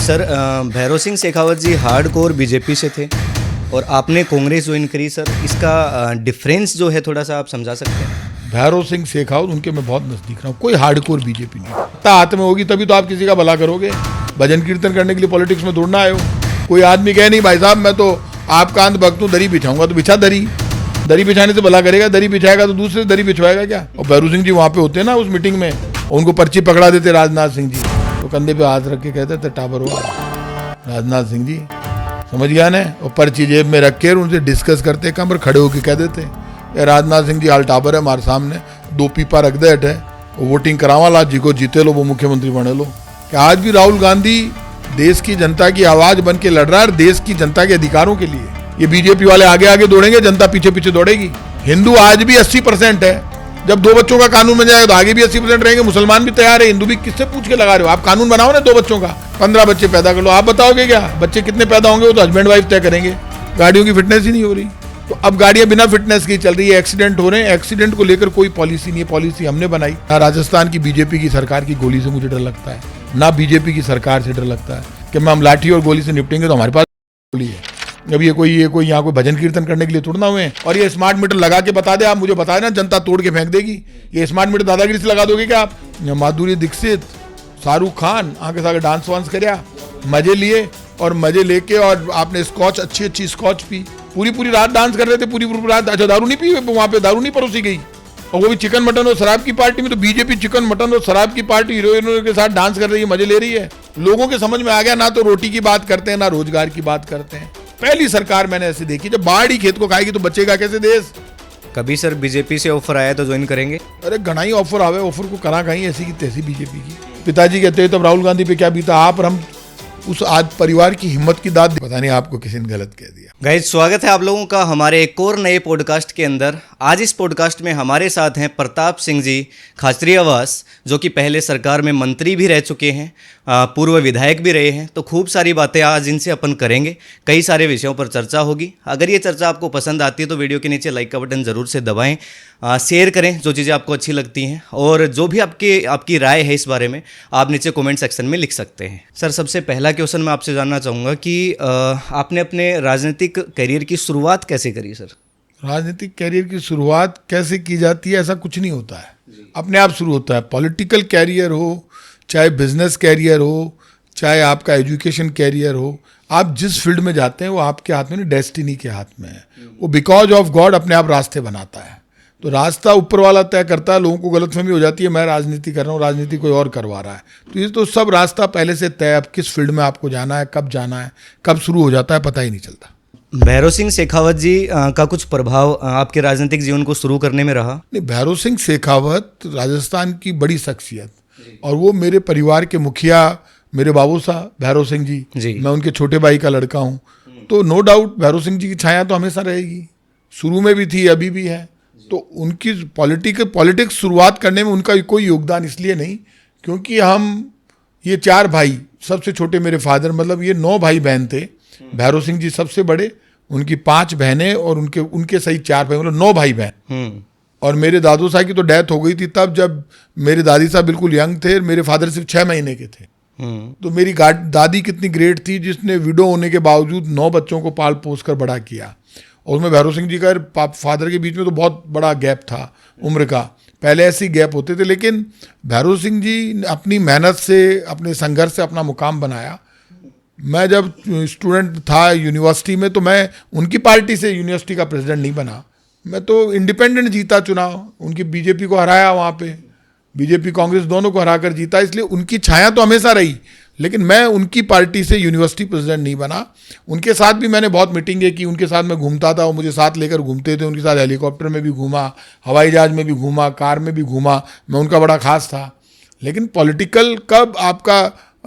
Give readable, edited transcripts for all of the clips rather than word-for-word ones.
Sir Bhairav Singh Shekhawat जी hardcore BJP से थे और आपने कांग्रेस ज्वाइन करी सर, इसका डिफरेंस जो है थोड़ा सा आप समझा सकते हैं? भैरव सिंह शेखावत उनके मैं बहुत नजदीक रहा हूँ। कोई हार्डकोर बीजेपी नहीं। सत्ता हाथ में होगी तभी तो आप किसी का भला करोगे। भजन कीर्तन करने के लिए पॉलिटिक्स में दौड़ना आए हो। कोई आदमी कहे नहीं भाई साहब मैं तो आपका अंत भक्त हूँ, दरी बिछाऊंगा, तो बिछा दरी बिछाने से भला करेगा। दरी बिछाएगा तो दूसरे दरी बिछवाएगा क्या? और भैरव सिंह जी वहाँ पे होते ना उस मीटिंग में, उनको पर्ची पकड़ा देते राजनाथ सिंह जी, तो कंधे पे हाथ रख के कहते थे टाबर हुआ राजनाथ सिंह जी, समझ गया ना? और पर्ची जेब में रख के उनसे डिस्कस करते, कमर खड़े होके कह देते राजनाथ सिंह जी हाल टाबर है हमारे सामने, 2 पीपा रख दे हटे, वोटिंग करावा ला जी को जीते लो, वो मुख्यमंत्री बने लो। कि आज भी राहुल गांधी देश की जनता की आवाज बन के लड़ रहा है, देश की जनता के अधिकारों के लिए। ये बीजेपी वाले आगे आगे दौड़ेंगे, जनता पीछे पीछे दौड़ेगी। हिंदू आज भी 80% है। जब 2 बच्चों का कानून बन जाएगा तो आगे भी 80% रहेंगे। मुसलमान भी तैयार है, हिंदू भी। किससे पूछ के लगा रहे हो? आप कानून बनाओ ना 2 बच्चों का, 15 बच्चे पैदा कर लो। आप बताओगे क्या बच्चे कितने पैदा होंगे? वो तो हस्बैंड वाइफ तय करेंगे। गाड़ियों की फिटनेस ही नहीं हो रही, तो अब गाड़ियां बिना फिटनेस की चल रही है, एक्सीडेंट हो रहे हैं। एक्सीडेंट को लेकर कोई पॉलिसी नहीं है। पॉलिसी हमने बनाई ना। राजस्थान की बीजेपी की सरकार की गोली से मुझे डर लगता है, ना बीजेपी की सरकार से डर लगता है कि हम लाठी और गोली से निपटेंगे। तो हमारे पास गोली है। अब ये कोई यहाँ कोई भजन कीर्तन करने के लिए थोड़ा ना हुए हैं। और ये स्मार्ट मीटर लगा के बता दे, आप मुझे बताए ना, जनता तोड़ के फेंक देगी। ये स्मार्ट मीटर दादागिरी से लगा दोगे क्या आप? माधुरी दीक्षित, शाहरुख खान आगे सागे डांस वांस करया, मजे लिए, और मजे लेके और आपने स्कॉच अच्छी स्कॉच पी, पूरी रात डांस कर रहे थे, पूरी रात। अच्छा दारू नहीं पी वहां पे? दारू नहीं परोसी गई, और वो भी चिकन मटन और शराब की पार्टी में। तो बीजेपी चिकन मटन और शराब की पार्टी हीरोइनों के साथ डांस कर रही है, मजे ले रही है। लोगों के समझ में आ गया, ना तो रोटी की बात करते हैं ना रोजगार की बात करते हैं। पहली सरकार मैंने ऐसी देखी, जब बाढ़ ही खेत को खाएगी तो बचेगा कैसे देश? कभी सर बीजेपी से ऑफर आया तो ज्वाइन करेंगे? अरे घना ही ऑफर आवे, ऑफर को करा कहीं ऐसी की तैसी बीजेपी की। पिताजी कहते हैं तब राहुल गांधी पे क्या बीता आप और हम, उस आज परिवार की हिम्मत की दाद। पता नहीं आपको किसी ने गलत कह दिया। गाइस स्वागत है आप लोगों का हमारे एक और नए पॉडकास्ट के अंदर। आज इस पॉडकास्ट में हमारे साथ हैं प्रताप सिंह जी खाचरियावास, जो कि पहले सरकार में मंत्री भी रह चुके हैं, पूर्व विधायक भी रहे हैं। तो खूब सारी बातें आज इनसे अपन करेंगे, कई सारे विषयों पर चर्चा होगी। अगर ये चर्चा आपको पसंद आती है तो वीडियो के नीचे लाइक का बटन ज़रूर से दबाएं, शेयर करें जो चीज़ें आपको अच्छी लगती हैं, और जो भी आपकी राय है इस बारे में आप नीचे कमेंट सेक्शन में लिख सकते हैं। सर सबसे पहला क्वेश्चन मैं आपसे जानना चाहूँगा कि आपने अपने राजनीतिक करियर की शुरुआत कैसे करी सर? राजनीतिक कैरियर की शुरुआत कैसे की जाती है? ऐसा कुछ नहीं होता है, अपने आप शुरू होता है। पॉलिटिकल कैरियर हो, चाहे बिजनेस कैरियर हो, चाहे आपका एजुकेशन कैरियर हो, आप जिस फील्ड में जाते हैं वो आपके हाथ में नहीं, डेस्टिनी के हाथ में है। वो बिकॉज ऑफ गॉड अपने आप रास्ते बनाता है। तो रास्ता ऊपर वाला तय करता है। लोगों को गलतफहमी हो जाती है मैं राजनीति कर रहा हूँ, राजनीति कोई और करवा रहा है। तो ये तो सब रास्ता पहले से तय, अब किस फील्ड में आपको जाना है, कब जाना है, कब शुरू हो जाता है, पता ही नहीं चलता। भैरव सिंह शेखावत जी का कुछ प्रभाव आपके राजनीतिक जीवन को शुरू करने में रहा? नहीं, भैरव सिंह शेखावत राजस्थान की बड़ी शख्सियत, और वो मेरे परिवार के मुखिया मेरे बाबू साहब भैरव सिंह जी, मैं उनके छोटे भाई का लड़का हूँ। तो नो डाउट भैरव सिंह जी की छाया तो हमेशा रहेगी, शुरू में भी थी, अभी भी है। तो उनकी पॉलिटिक्स शुरुआत करने में उनका कोई योगदान इसलिए नहीं क्योंकि हम ये 4 भाई, सबसे छोटे मेरे फादर, मतलब ये 9 भाई बहन थे। भैरव सिंह जी सबसे बड़े, उनकी 5 बहनें और उनके सही 4 भाई, मतलब 9 भाई बहन। और मेरे दादू साहब की तो डेथ हो गई थी तब जब मेरे दादी साहब बिल्कुल यंग थे, मेरे फादर सिर्फ 6 महीने के थे। तो मेरी दादी कितनी ग्रेट थी जिसने विडो होने के बावजूद 9 बच्चों को पाल पोस कर बड़ा किया। और उसमें भैरव सिंह जी का फादर के बीच में तो बहुत बड़ा गैप था उम्र का, पहले ऐसे गैप होते थे। लेकिन भैरव सिंह जी अपनी मेहनत से, अपने संघर्ष से अपना मुकाम बनाया। मैं जब स्टूडेंट था यूनिवर्सिटी में तो मैं उनकी पार्टी से यूनिवर्सिटी का प्रेसिडेंट नहीं बना, मैं तो इंडिपेंडेंट जीता चुनाव। उनकी बीजेपी को हराया, वहाँ पे बीजेपी कांग्रेस दोनों को हरा कर जीता, इसलिए उनकी छाया तो हमेशा रही। लेकिन मैं उनकी पार्टी से यूनिवर्सिटी प्रेसिडेंट नहीं बना। उनके साथ भी मैंने बहुत मीटिंगें की, उनके साथ मैं घूमता था, वो मुझे साथ लेकर घूमते थे। उनके साथ हेलीकॉप्टर में भी घूमा, हवाई जहाज में भी घूमा, कार में भी घूमा, मैं उनका बड़ा खास था। लेकिन पॉलिटिकल कब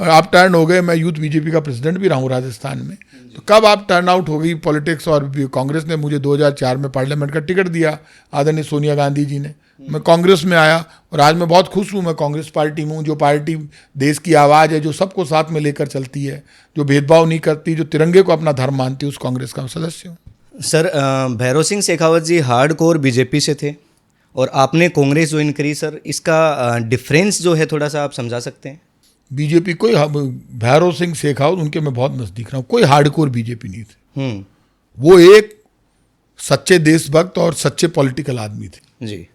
आप टर्न हो गए, मैं यूथ बीजेपी का प्रेसिडेंट भी रहा हूँ राजस्थान में, तो कब आप टर्न आउट हो गई पॉलिटिक्स, और कांग्रेस ने मुझे 2004 में पार्लियामेंट का टिकट दिया आदरणीय सोनिया गांधी जी ने। मैं कांग्रेस में आया और आज मैं बहुत खुश हूँ। मैं कांग्रेस पार्टी में हूँ, जो पार्टी देश की आवाज़ है, जो सबको साथ में लेकर चलती है, जो भेदभाव नहीं करती, जो तिरंगे को अपना धर्म मानती है, उस कांग्रेस का सदस्य हूँ। सर भैरव सिंह शेखावत जी हार्डकोर बीजेपी से थे और आपने कांग्रेस ज्वाइन करी सर, इसका डिफरेंस जो है थोड़ा सा आप समझा सकते हैं? बीजेपी कोई भैरव सिंह शेखावत उनके मैं बहुत नजदीक रहा हूँ, कोई हार्डकोर बीजेपी नहीं थे। वो एक सच्चे देशभक्त और सच्चे पॉलिटिकल आदमी थे जी।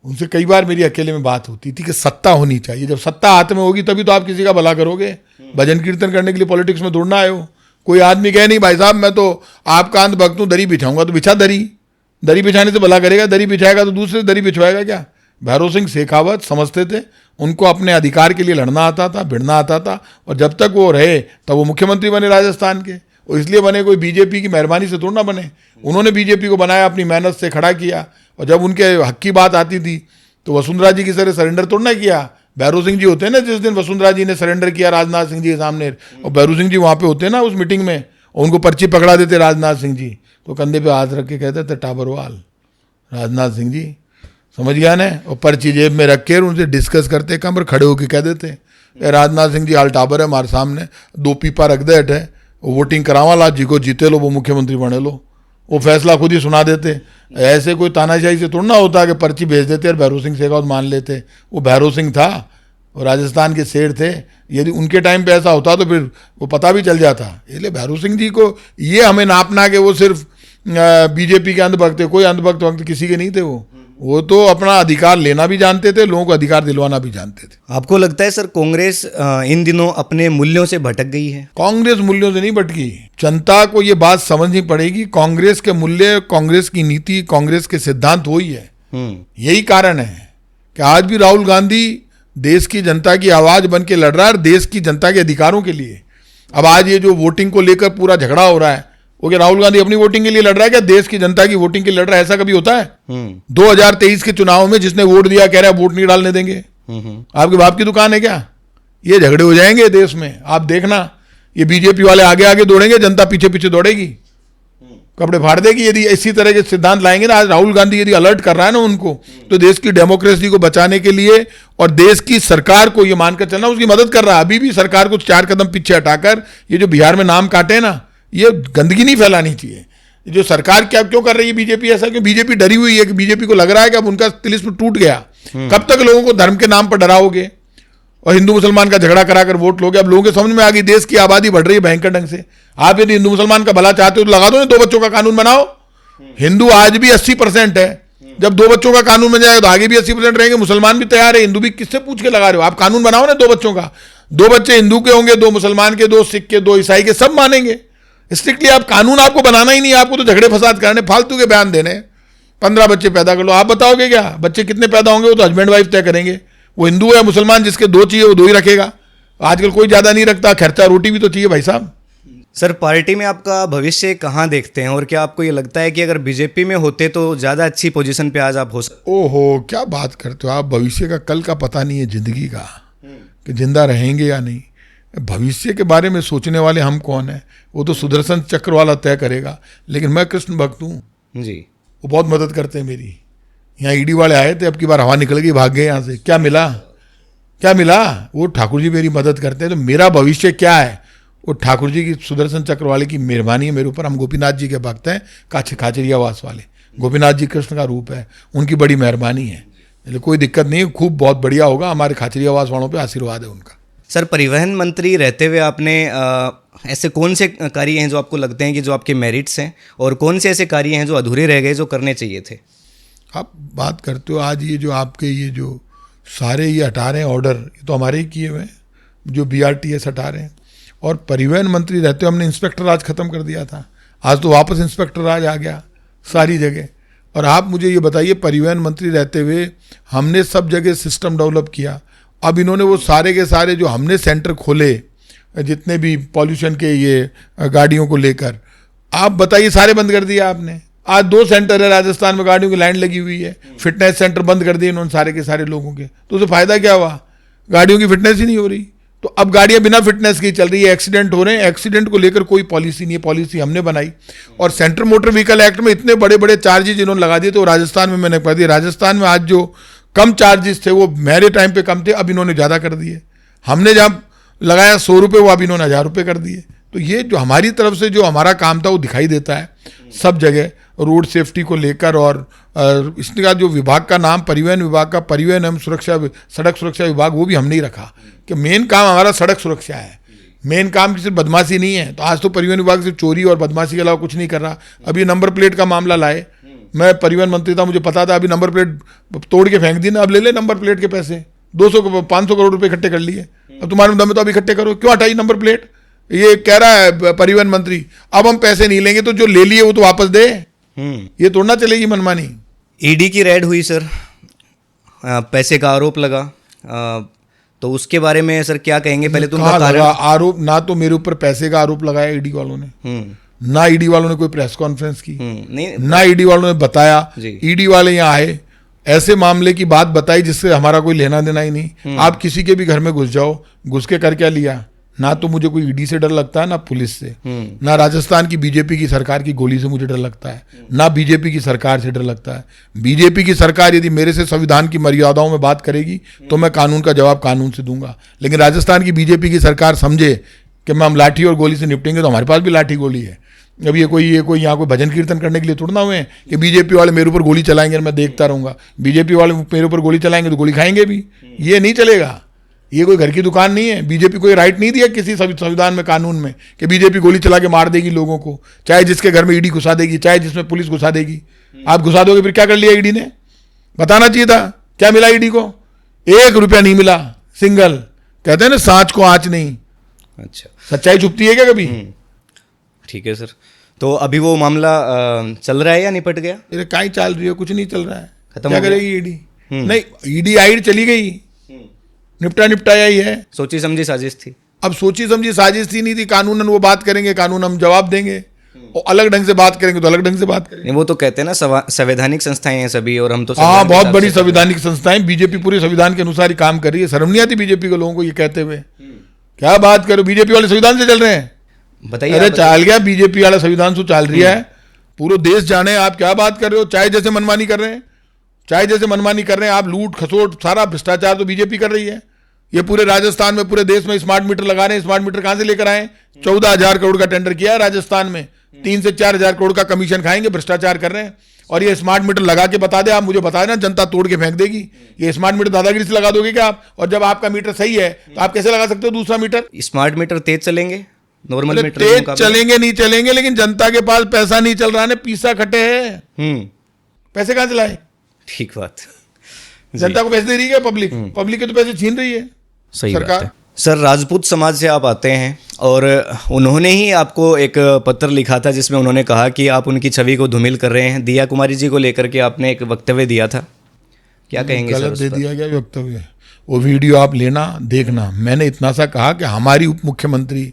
उनसे कई बार मेरी अकेले में बात होती थी कि सत्ता होनी चाहिए, जब सत्ता हाथ में होगी तभी तो आप किसी का भला करोगे। भजन कीर्तन करने के लिए पॉलिटिक्स में दौड़ना आए हो। कोई आदमी कहे नहीं भाई साहब मैं तो आपका अंत भक्त हूँ, दरी बिछाऊंगा, तो बिछा दरी बिछाने से भला करेगा, दरी बिछाएगा तो दूसरे दरी बिछवाएगा क्या। भैरव सिंह शेखावत समझते थे, उनको अपने अधिकार के लिए लड़ना आता था, भिड़ना आता था, और जब तक वो रहे तब वो मुख्यमंत्री बने राजस्थान के। और इसलिए बने, कोई बीजेपी की मेहरबानी से थोड़ा ना बने, उन्होंने बीजेपी को बनाया, अपनी मेहनत से खड़ा किया। और जब उनके हक की बात आती थी तो वसुंधरा जी की तरह सरेंडर थोड़ा ना किया। भैरव सिंह जी होते हैं ना, जिस दिन वसुंधरा जी ने सरेंडर किया राजनाथ सिंह जी के सामने, और भैरव सिंह जी वहाँ पे होते हैं ना उस मीटिंग में, और उनको पर्ची पकड़ा देते राजनाथ सिंह जी, तो कंधे पे हाथ रख के कहते थे टाबरवाल राजनाथ सिंह जी, समझ गया ना। और पर्ची जेब में रख के उनसे डिस्कस करते, कमर खड़े होकर कह देते राजनाथ सिंह जी हाल टाबर है हमारे सामने, 2 पीपा रख दे हटे, वोटिंग करावा ला, जी को जीते लो वो मुख्यमंत्री बने लो, वो फैसला खुद ही सुना देते। ऐसे कोई तानाशाही से थोड़ा ना होता कि पर्ची भेज देते और भैरव सिंह शेखावत मान लेते। वो भैरव सिंह था, वो राजस्थान के शेर थे, यदि उनके टाइम पे ऐसा होता तो फिर वो पता भी चल जाता। इसलिए भैरव सिंह जी को ये हमें नापना कि वो सिर्फ बीजेपी के अंधभक्त थे, कोई अंधभक्त वक्त किसी के नहीं थे। वो तो अपना अधिकार लेना भी जानते थे, लोगों को अधिकार दिलवाना भी जानते थे। आपको लगता है सर कांग्रेस इन दिनों अपने मूल्यों से भटक गई है? कांग्रेस मूल्यों से नहीं भटकी, जनता को ये बात समझनी पड़ेगी। कांग्रेस के मूल्य, कांग्रेस की नीति, कांग्रेस के सिद्धांत वही है। यही कारण है कि आज भी राहुल गांधी देश की जनता की आवाज बन के लड़ रहा है, देश की जनता के अधिकारों के लिए। अब आज ये जो वोटिंग को लेकर पूरा झगड़ा हो रहा है, वो क्या राहुल गांधी अपनी वोटिंग के लिए लड़ रहा है क्या? देश की जनता की वोटिंग के लिए लड़ रहा है? ऐसा कभी होता है? 2023 के चुनाव में जिसने वोट दिया कह रहा है वोट नहीं डालने देंगे। आपके बाप की दुकान है क्या? ये झगड़े हो जाएंगे देश में, आप देखना। ये बीजेपी वाले आगे आगे दौड़ेंगे, जनता पीछे पीछे दौड़ेगी, कपड़े फाड़ देगी। यदि इसी तरह के सिद्धांत लाएंगे ना, आज राहुल गांधी यदि अलर्ट कर रहा है ना उनको, तो देश की डेमोक्रेसी को बचाने के लिए और देश की सरकार को ये मानकर चलना, उसकी मदद कर रहा है। अभी भी सरकार को 4 कदम पीछे हटाकर ये जो बिहार में नाम काटे ना, ये गंदगी नहीं फैलानी चाहिए। जो सरकार क्या क्यों कर रही है बीजेपी ऐसा? क्यों? बीजेपी डरी हुई है कि बीजेपी को लग रहा है कि अब उनका तिलिस्म टूट गया। कब तक लोगों को धर्म के नाम पर डराओगे और हिंदू मुसलमान का झगड़ा कराकर वोट लोगे? अब लोगों के समझ में आ गई देश की आबादी बढ़ रही है भयंकर ढंग से। आप यदि हिंदू मुसलमान का भला चाहते हो तो लगा दो ना 2 बच्चों का कानून बनाओ। हिंदू आज भी 80% है, जब 2 बच्चों का कानून बन जाएगा तो आगे भी 80% रहेंगे। मुसलमान भी तैयार है, हिंदू भी। किससे पूछ के लगा रहे हो? आप कानून बनाओ ना 2 बच्चों का। 2 बच्चे हिंदू के होंगे, 2 मुसलमान के, 2 सिख के, 2 ईसाई के, सब मानेंगे। स्ट्रिक्टली आप कानून आपको बनाना ही नहीं है, आपको तो झगड़े फसाद करने, फालतू के बयान देने। 15 बच्चे पैदा कर लो, आप बताओगे क्या? बच्चे कितने पैदा होंगे वो तो हस्बैंड वाइफ तय करेंगे। वो हिंदू या मुसलमान, जिसके 2 चाहिए वो 2 ही रखेगा। आजकल कोई ज्यादा नहीं रखता, खर्चा रोटी भी तो चाहिए भाई साहब। सर पार्टी में आपका भविष्य कहाँ देखते हैं, और क्या आपको ये लगता है कि अगर बीजेपी में होते तो ज़्यादा अच्छी पोजीशन पे आज आप हो सकते? ओहो, क्या बात करते हो आप। भविष्य का कल का पता नहीं है जिंदगी का, कि जिंदा रहेंगे या नहीं। भविष्य के बारे में सोचने वाले हम कौन है? वो तो सुदर्शन चक्र वाला तय करेगा। लेकिन मैं कृष्ण भक्त हूँ जी, वो बहुत मदद करते हैं मेरी। यहाँ ईडी वाले आए थे, अब की बार हवा निकल गई, भाग गए यहाँ से। क्या मिला? क्या मिला? वो ठाकुर जी मेरी मदद करते हैं। तो मेरा भविष्य क्या है? वो ठाकुर जी की, सुदर्शन चक्र वाले की मेहरबानी है मेरे ऊपर। हम गोपीनाथ जी के भक्त हैं, खाचरियावास वाले। गोपीनाथ जी कृष्ण का रूप है, उनकी बड़ी मेहरबानी है। इसलिए कोई दिक्कत नहीं है, खूब बहुत बढ़िया होगा। हमारे खाचरियावास वालों पे आशीर्वाद है उनका। सर परिवहन मंत्री रहते हुए आपने ऐसे कौन से कार्य हैं जो आपको लगते हैं कि जो आपके मेरिट्स हैं, और कौन से ऐसे कार्य हैं जो अधूरे रह गए जो करने चाहिए थे? आप बात करते हो आज ये जो आपके ये जो सारे ये हटा रहे हैं ऑर्डर, ये तो हमारे ही किए हुए हैं, जो BRTS हटा रहे हैं। और परिवहन मंत्री रहते हुए हमने इंस्पेक्टर राज खत्म कर दिया था, आज तो वापस इंस्पेक्टर राज आ गया सारी जगह। और आप मुझे ये बताइए, परिवहन मंत्री रहते हुए हमने सब जगह सिस्टम डेवलप किया। अब इन्होंने वो सारे के सारे जो हमने सेंटर खोले, जितने भी पॉल्यूशन के ये गाड़ियों को लेकर, आप बताइए सारे बंद कर दिया आपने। आज 2 सेंटर है राजस्थान में, गाड़ियों की लाइन लगी हुई है। फिटनेस सेंटर बंद कर दिए इन्होंने सारे के सारे लोगों के। तो उसे फायदा क्या हुआ? गाड़ियों की फिटनेस ही नहीं हो रही। तो अब गाड़ियां बिना फिटनेस की चल रही है, एक्सीडेंट हो रहे हैं। एक्सीडेंट को लेकर कोई पॉलिसी नहीं है, पॉलिसी हमने बनाई। और सेंट्रल मोटर व्हीकल एक्ट में इतने बड़े बड़े चार्जेज इन्होंने लगा दिए, तो राजस्थान में मैंने कह दिया, राजस्थान में आज जो कम चार्जेस थे वो मेरे टाइम पे कम थे, अब इन्होंने ज़्यादा कर दिए। हमने जब लगाया 100 रुपये, वो अब इन्होंने 1000 रुपये कर दिए। तो ये जो हमारी तरफ से जो हमारा काम था वो दिखाई देता है सब जगह। रोड सेफ्टी को लेकर, और इसका जो विभाग का नाम परिवहन विभाग का परिवहन एवं सुरक्षा सड़क सुरक्षा विभाग, वो भी हमने ही रखा कि मेन काम हमारा सड़क सुरक्षा है, मेन काम की सिर्फ बदमाशी नहीं है। तो आज तो परिवहन विभाग सिर्फ चोरी और बदमाशी के अलावा कुछ नहीं कर रहा। अभी नंबर प्लेट का मामला लाए, मैं परिवहन मंत्री था, मुझे पता था, अभी नंबर प्लेट तोड़ के फेंक दी ना, अब ले ले नंबर प्लेट के पैसे, 500 करोड़ रुपए इकट्ठे कर लिए। अब तुम्हारे दम में तो अभी इकट्ठे करो, क्यों हटाई नंबर प्लेट? ये कह रहा है परिवहन मंत्री अब हम पैसे नहीं लेंगे, तो जो ले लिए वो तो वापस दे। ये तोड़ना चलेगी मनमानी। ईडी की रेड हुई सर, पैसे का आरोप लगा, तो उसके बारे में सर क्या कहेंगे? पहले तो उनका कारण। आरोप ना तो मेरे ऊपर पैसे का आरोप लगाया ईडी वालों ने, ना ईडी वालों ने कोई प्रेस कॉन्फ्रेंस की, नहीं, ना ईडी वालों ने बताया। ईडी वाले यहाँ आए, ऐसे मामले की बात बताई जिससे हमारा कोई लेना देना ही नहीं। आप किसी के भी घर में घुस जाओ, घुस के कर क्या लिया? ना तो मुझे कोई ईडी से डर लगता है, ना पुलिस से, ना राजस्थान की बीजेपी की सरकार की गोली से मुझे डर लगता है, ना बीजेपी की सरकार से डर लगता है। बीजेपी की सरकार यदि मेरे से संविधान की मर्यादाओं में बात करेगी तो मैं कानून का जवाब कानून से दूंगा, लेकिन राजस्थान की बीजेपी की सरकार समझे कि मैं हम लाठी और गोली से निपटेंगे, तो हमारे पास भी लाठी गोली है। अब ये कोई यहाँ कोई भजन कीर्तन करने के लिए थोड़ा ना हुए हैं कि बीजेपी वाले मेरे ऊपर गोली चलाएंगे और मैं देखता रहूंगा। बीजेपी वाले मेरे ऊपर गोली चलाएंगे तो गोली खाएंगे भी, ये नहीं चलेगा। ये कोई घर की दुकान नहीं है। बीजेपी कोई राइट नहीं दिया किसी संविधान में, कानून में, कि बीजेपी गोली चला के मार देगी लोगों को, चाहे जिसके घर में ईडी घुसा देगी, चाहे जिसमें पुलिस घुसा देगी। आप घुसा दोगे, फिर क्या कर लिया ईडी ने? बताना चाहिए था क्या मिला ईडी को। 1 रुपया नहीं मिला, सिंगल। कहते हैं ना, सांच को आंच नहीं। अच्छा, सच्चाई छुपती है क्या कभी? ठीक है सर। तो अभी वो मामला चल रहा है या निपट गया? अरे कहीं चल रही है, कुछ नहीं चल रहा है। खत्म क्या हो गया? करेगी ईडी? नहीं, ईडी आई चली गई, निपटाया ही है। सोची समझी साजिश थी। अब सोची समझी साजिश थी नहीं थी, कानूनन वो बात करेंगे, कानून हम जवाब देंगे, और अलग ढंग से बात करेंगे तो अलग ढंग से बात करेंगे। वो तो कहते हैं ना संवैधानिक संस्थाएं हैं सभी, और हम तो हाँ, बहुत बड़ी संवैधानिक संस्थाएं, बीजेपी पूरे संविधान के अनुसार ही काम कर रही है। शर्म नहीं आती बीजेपी के लोगों को ये कहते हुए? क्या बात करो, बीजेपी वाले संविधान से चल रहे हैं। बताइए। अरे चाल गया, बीजेपी वाला संविधान से चल रही है, पूरे देश जाने। आप क्या बात कर रहे हो? चाहे जैसे मनमानी कर रहे हैं, चाहे जैसे मनमानी कर रहे हैं आप, लूट खसोट सारा भ्रष्टाचार तो बीजेपी कर रही है। ये पूरे राजस्थान में, पूरे देश में स्मार्ट मीटर लगा रहे हैं। स्मार्ट मीटर कहां से लेकर आए? 14,000 करोड़ का टेंडर किया है राजस्थान में, 3 से 4,000 करोड़ का कमीशन खाएंगे, भ्रष्टाचार कर रहे हैं। और ये स्मार्ट मीटर लगा के बता दे, आप मुझे बताए ना, जनता तोड़ के फेंक देगी। ये स्मार्ट मीटर दादागिरी से लगा दोगे क्या आप? और जब आपका मीटर सही है तो आप कैसे लगा सकते हो दूसरा मीटर? स्मार्ट मीटर तेज चलेंगे, नॉर्मल मीटर तेज चलेंगे नहीं चलेंगे, लेकिन जनता के पास पैसा नहीं चल रहा है, पीसा खटे है। पैसे कहां से लाए? ठीक बात। जनता को पैसे दे रही है पब्लिक, पब्लिक के तो पैसे छीन रही है सही सरकार। बात है। सर, राजपूत समाज से आप आते हैं, और उन्होंने ही आपको एक पत्र लिखा था जिसमें उन्होंने कहा कि आप उनकी छवि को धूमिल कर रहे हैं। दिया कुमारी जी को लेकर के आपने एक वक्तव्य दिया था, क्या कहेंगे सर? गलत दे दिया गया वक्तव्य। वो वीडियो आप लेना देखना। मैंने इतना सा कहा कि हमारी उप मुख्यमंत्री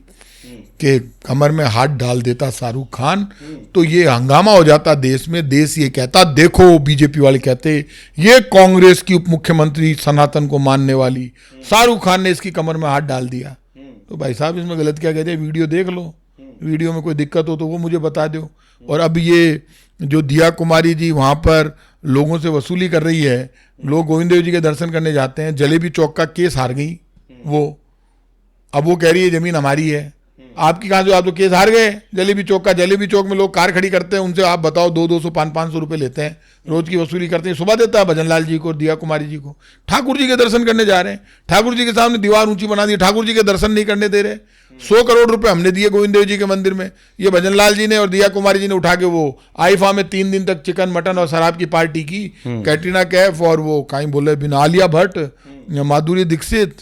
के कमर में हाथ डाल देता शाहरुख खान तो ये हंगामा हो जाता देश में। देश ये कहता, देखो बीजेपी वाले कहते ये कांग्रेस की उप मुख्यमंत्री सनातन को मानने वाली, शाहरुख खान ने इसकी कमर में हाथ डाल दिया। तो भाई साहब, इसमें गलत क्या कहते हैं? वीडियो देख लो, वीडियो में कोई दिक्कत हो तो वो मुझे बता दो। और अब ये जो दिया कुमारी जी वहाँ पर लोगों से वसूली कर रही है, लोग गोविंद देव जी के दर्शन करने जाते हैं, जलेबी चौक का केस हार गई वो, अब वो कह रही है जमीन हमारी है। आपकी कहाँ से? आप तो केस हार गए जलेबी चौक का। जलेबी चौक में लोग कार खड़ी करते हैं, उनसे आप बताओ 200 500 रुपए लेते हैं, रोज की वसूली करते हैं। सुबह देता है भजन लाल जी को और दिया कुमारी जी को। ठाकुर जी के दर्शन करने जा रहे हैं, ठाकुर जी के सामने दीवार ऊंची बना दी, ठाकुर जी के दर्शन नहीं करने दे रहे। 100 करोड़ रुपए हमने दिए गोविंद देव जी के मंदिर में, ये भजन लाल जी ने और दिया कुमारी जी ने उठा के वो आईफा में 3 दिन तक चिकन मटन और शराब की पार्टी की। कैटरीना कैफ और वो कहीं बोले बिना आलिया भट्ट, माधुरी दीक्षित,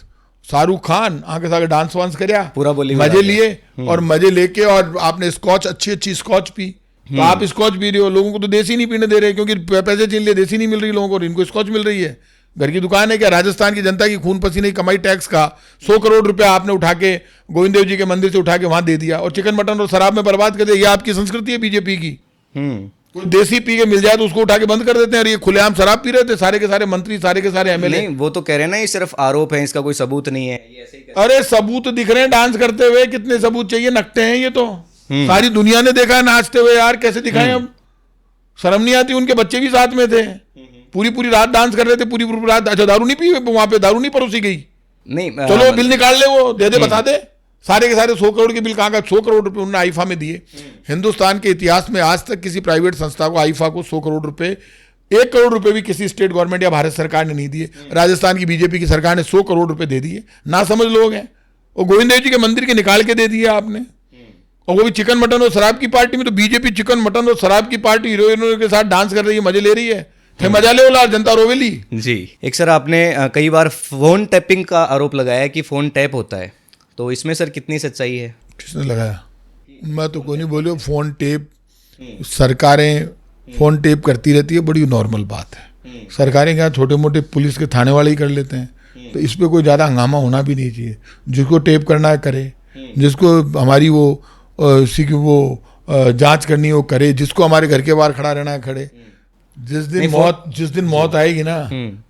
शाहरुख खान आगे सागे डांस वांस करया, पूरा बोली मजे लिए। और मजे लेके और आपने स्कॉच, अच्छी स्कॉच पी। तो आप स्कॉच पी रहे हो, लोगों को तो देसी नहीं पीने दे रहे क्योंकि पैसे छीन लिए, देसी नहीं मिल रही लोगों को, इनको स्कॉच मिल रही है। घर की दुकान है क्या? राजस्थान की जनता की खून पसीने की कमाई टैक्स का 100 करोड़ रुपया आपने उठा के गोविंद देव जी के मंदिर से उठा के वहां दे दिया और चिकन मटन और शराब में बर्बाद कर दिया। ये आपकी संस्कृति है बीजेपी की। कोई देसी पी के मिल जाए तो उसको उठा के बंद कर देते हैं। और ये खुलेआम शराब पी रहे थे सारे के सारे मंत्री, सारे के सारे एमएलए। नहीं, वो तो कह रहे हैं ना ये सिर्फ आरोप है, इसका कोई सबूत नहीं है, ये ऐसे ही अरे सबूत दिख रहे हैं डांस करते हुए, कितने सबूत चाहिए? नकटे हैं ये तो, सारी दुनिया ने देखा है नाचते हुए। यार कैसे दिखाएं अब? शर्म नहीं आती? उनके बच्चे भी साथ में थे, पूरी रात डांस कर रहे थे, पूरी रात। अच्छा, दारू नहीं पी वहां पे? दारू नहीं परोसी गई? नहीं, चलो बिल निकाल ले, वो दे दे, बता दे। सारे के सारे 100 करोड़ के बिल कहाँ का, 100 करोड़ रुपए उन्होंने आईफा में दिए। हिंदुस्तान के इतिहास में आज तक किसी प्राइवेट संस्था को आईफा को 100 करोड़ रुपए, 1 करोड़ रुपए भी किसी स्टेट गवर्नमेंट या भारत सरकार ने नहीं दिए। राजस्थान की बीजेपी की सरकार ने 100 करोड़ रुपए दे दिए। ना समझ लोग हैं, और गोविंद देव जी के मंदिर के निकाल के दे दिए आपने, और वो भी चिकन मटन और शराब की पार्टी में। तो बीजेपी चिकन मटन और शराब की पार्टी हीरोइनों के साथ डांस कर रही है, मजे ले रही है। मजा ले ला, जनता रोवेली। जी, एक सर आपने कई बार फोन टैपिंग का आरोप लगाया कि फोन टैप होता है, तो इसमें सर कितनी सच्चाई है? किसने लगाया? मैं तो कोई नहीं बोलियो। फोन टेप, सरकारें फोन टेप करती रहती है, बड़ी नॉर्मल बात है। सरकारें क्या, छोटे मोटे पुलिस के थाने वाले ही कर लेते हैं, तो इस पर कोई ज़्यादा हंगामा होना भी नहीं चाहिए। जिसको टेप करना है करे, जिसको हमारी वो जांच करनी है वो करे, जिसको हमारे घर के बाहर खड़ा रहना है खड़े। जिस दिन मौत आएगी ना,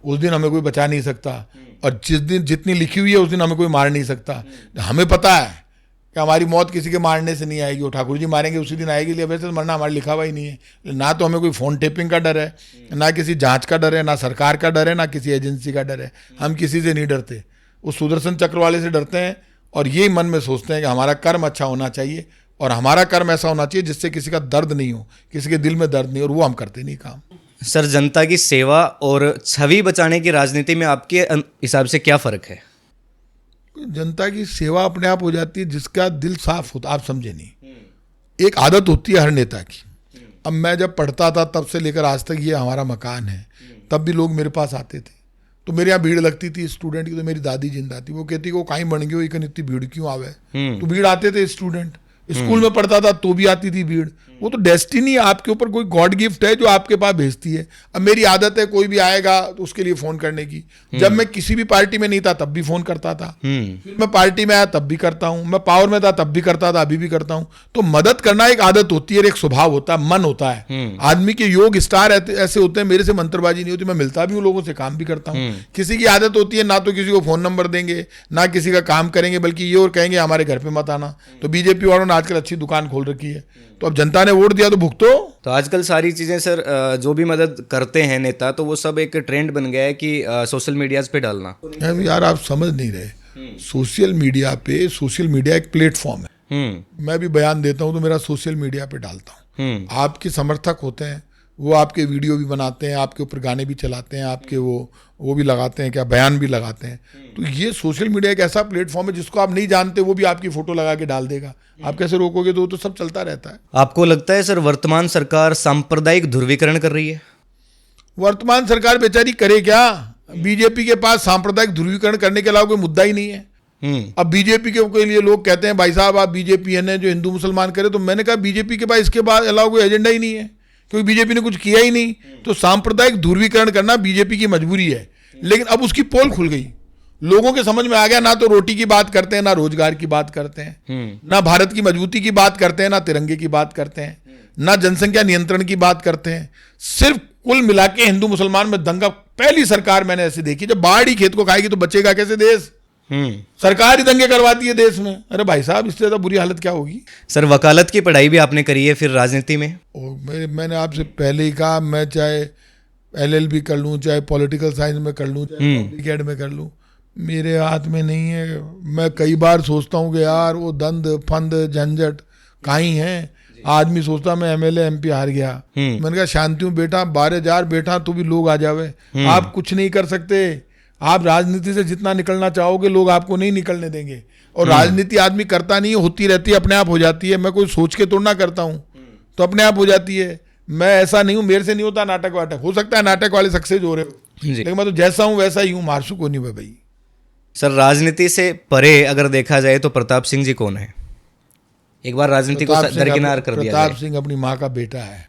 उस दिन हमें कोई बचा नहीं सकता, और जिस दिन जितनी लिखी हुई है उस दिन हमें कोई मार नहीं सकता। हमें पता है कि हमारी मौत किसी के मारने से नहीं आएगी, वो ठाकुर जी मारेंगे उसी दिन आएगी। लिए वैसे तो मरना हमारा लिखा हुआ ही नहीं है। ना तो हमें कोई फोन टेपिंग का डर है, ना किसी जांच का डर है, ना सरकार का डर है, ना किसी एजेंसी का डर है। हम किसी से नहीं डरते, उस सुदर्शन चक्र वाले से डरते हैं, और यही मन में सोचते हैं कि हमारा कर्म अच्छा होना चाहिए, और हमारा कर्म ऐसा होना चाहिए जिससे किसी का दर्द नहीं हो, किसी के दिल में दर्द नहीं, और वो हम करते नहीं काम। सर, जनता की सेवा और छवि बचाने की राजनीति में आपके हिसाब से क्या फर्क है? जनता की सेवा अपने आप हो जाती है जिसका दिल साफ होता। आप समझे नहीं, एक आदत होती है हर नेता की। अब मैं जब पढ़ता था तब से लेकर आज तक ये हमारा मकान है, तब भी लोग मेरे पास आते थे, तो मेरे यहाँ भीड़ लगती थी स्टूडेंट की। तो मेरी दादी जिंदा थी, वो कहती वो कहीं बन गई हो, इतनी भीड़ क्यों आवे? तो भीड़ आते थे स्टूडेंट। स्कूल में पढ़ता था तो भी आती थी भीड़। वो तो डेस्टिनी है, आपके ऊपर कोई गॉड गिफ्ट है जो आपके पास भेजती है। अब मेरी आदत है कोई भी आएगा तो उसके लिए फोन करने की। जब मैं किसी भी पार्टी में नहीं था तब भी फोन करता था, फिर मैं पार्टी में आया तब भी करता हूँ, मैं पावर में था तब भी करता था, अभी भी करता हूँ। तो मदद करना एक आदत होती है, एक स्वभाव होता है, मन होता है। आदमी के योग स्टार ऐसे होते हैं, मेरे से मंत्रबाजी नहीं होती। मैं मिलता भी हूँ लोगों से, काम भी करता हूँ। किसी की आदत होती है ना तो किसी को फोन नंबर देंगे, ना किसी का काम करेंगे, बल्कि ये और कहेंगे हमारे घर पे मत आना। तो बीजेपी वालों ने आजकल अच्छी दुकान खोल रखी है, तो अब जनता ने वोट दिया तो भुगतो। तो आजकल सारी चीज़ें सर, जो भी मदद करते हैं नेता, तो वो सब एक ट्रेंड बन गया है कि सोशल मीडियाज पे डालना। यार आप समझ नहीं रहे। सोशल मीडिया एक प्लेटफॉर्म है। मैं भी बयान देता हूँ तो मेरा सोशल मीडिया पे डालता हूँ। आपके समर्थक होते हैं, वो आपके वीडियो भी बनाते हैं, आपके ऊपर गाने भी चलाते हैं, आपके वो भी लगाते हैं, क्या बयान भी लगाते हैं। तो ये सोशल मीडिया एक ऐसा प्लेटफॉर्म है जिसको आप नहीं जानते वो भी आपकी फोटो लगा के डाल देगा। आप कैसे रोकोगे? तो वो तो सब चलता रहता है। आपको लगता है सर वर्तमान सरकार सांप्रदायिक ध्रुवीकरण कर रही है? वर्तमान सरकार बेचारी करे क्या? बीजेपी के पास सांप्रदायिक ध्रुवीकरण करने के अलावा कोई मुद्दा ही नहीं है। अब बीजेपी के लिए लोग कहते हैं भाई साहब आप बीजेपी है जो हिंदू मुसलमान करे, तो मैंने कहा बीजेपी के पास इसके बाद अलावा कोई एजेंडा ही नहीं है, क्योंकि बीजेपी ने कुछ किया ही नहीं। तो सांप्रदायिक ध्रुवीकरण करना बीजेपी की मजबूरी है, लेकिन अब उसकी पोल खुल गई, लोगों के समझ में आ गया। ना तो रोटी की बात करते हैं, ना रोजगार की बात करते हैं, ना भारत की मजबूती की बात करते हैं, ना तिरंगे की बात करते हैं, ना जनसंख्या नियंत्रण की बात करते हैं। सिर्फ कुल मिला के हिंदू मुसलमान में दंगा। पहली सरकार मैंने ऐसी देखी, जब बाढ़ ही खेत को खाएगी तो बचेगा कैसे देश? सरकार ही दंगे करवाती है देश में। अरे भाई साहब, इससे ज्यादा बुरी हालत क्या होगी? सर, वकालत की पढ़ाई भी आपने करी है फिर राजनीति में? मैंने आपसे पहले ही कहा, मैं चाहे LLB कर लूँ, चाहे पॉलिटिकल साइंस में कर लूँ, चाहे पब्लिक एड में कर लूँ, मेरे हाथ में नहीं है। मैं कई बार सोचता हूँ कि यार वो दंड फंद झंझट कहीं है। आदमी सोचता मैं MLA MP हार गया। मैंने कहा शांति हूँ बेटा, 12,000 बैठा तो भी लोग आ जावे। आप कुछ नहीं कर सकते। आप राजनीति से जितना निकलना चाहोगे लोग आपको नहीं निकलने देंगे। और राजनीति आदमी करता नहीं, होती रहती है, अपने आप हो जाती है। मैं कोई सोच के तोड़ना करता हूँ, तो अपने आप हो जाती है। मैं ऐसा नहीं हूँ, मेरे से नहीं होता नाटक वाटक। हो सकता है नाटक वाले सक्सेस हो रहे हो, लेकिन मैं तो जैसा हूँ वैसा ही हूँ, मारसू को नहीं भाई। सर, राजनीति से परे अगर देखा जाए तो प्रताप सिंह जी कौन है? एक बार राजनीति को दरकिनार कर दिया जाए। प्रताप सिंह अपनी माँ का बेटा है,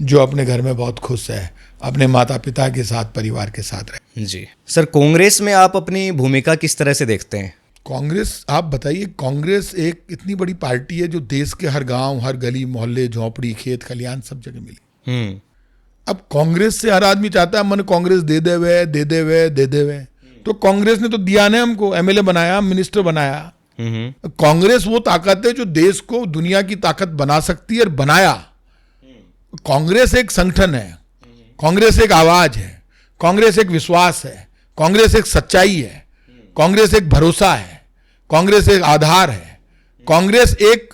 जो अपने घर में बहुत खुश है, अपने माता पिता के साथ, परिवार के साथ रहे। जी सर, कांग्रेस में आप अपनी भूमिका किस तरह से देखते हैं? कांग्रेस, आप बताइए, कांग्रेस एक इतनी बड़ी पार्टी है जो देश के हर गांव, हर गली मोहल्ले, झोपड़ी, खेत खलियान सब जगह मिली। अब कांग्रेस से हर आदमी चाहता है मन कांग्रेस दे दे। तो कांग्रेस ने तो दिया ना हमको, MLA बनाया, मिनिस्टर बनाया। कांग्रेस वो ताकत है जो देश को दुनिया की ताकत बना सकती है, और बनाया। कांग्रेस एक संगठन है, कांग्रेस एक आवाज है, कांग्रेस एक विश्वास है, कांग्रेस एक सच्चाई है, कांग्रेस एक भरोसा है, कांग्रेस एक आधार है, कांग्रेस एक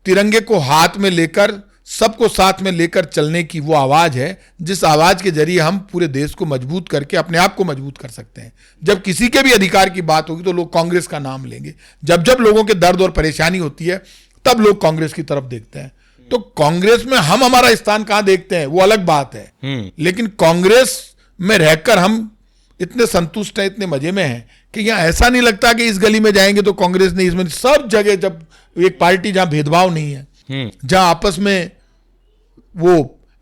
तिरंगे को हाथ में लेकर सबको साथ में लेकर चलने की वो आवाज है, जिस आवाज के जरिए हम पूरे देश को मजबूत करके अपने आप को मजबूत कर सकते हैं। जब किसी के भी अधिकार की बात होगी तो लोग कांग्रेस का नाम लेंगे। जब जब लोगों के दर्द और परेशानी होती है तब लोग कांग्रेस की तरफ देखते हैं। तो कांग्रेस में हम हमारा स्थान कहां देखते हैं वो अलग बात है, लेकिन कांग्रेस में रहकर हम इतने संतुष्ट हैं, इतने मजे में हैं कि यहाँ ऐसा नहीं लगता कि इस गली में जाएंगे तो कांग्रेस नहीं, इसमें सब जगह जब एक पार्टी जहां भेदभाव नहीं है, जहां आपस में वो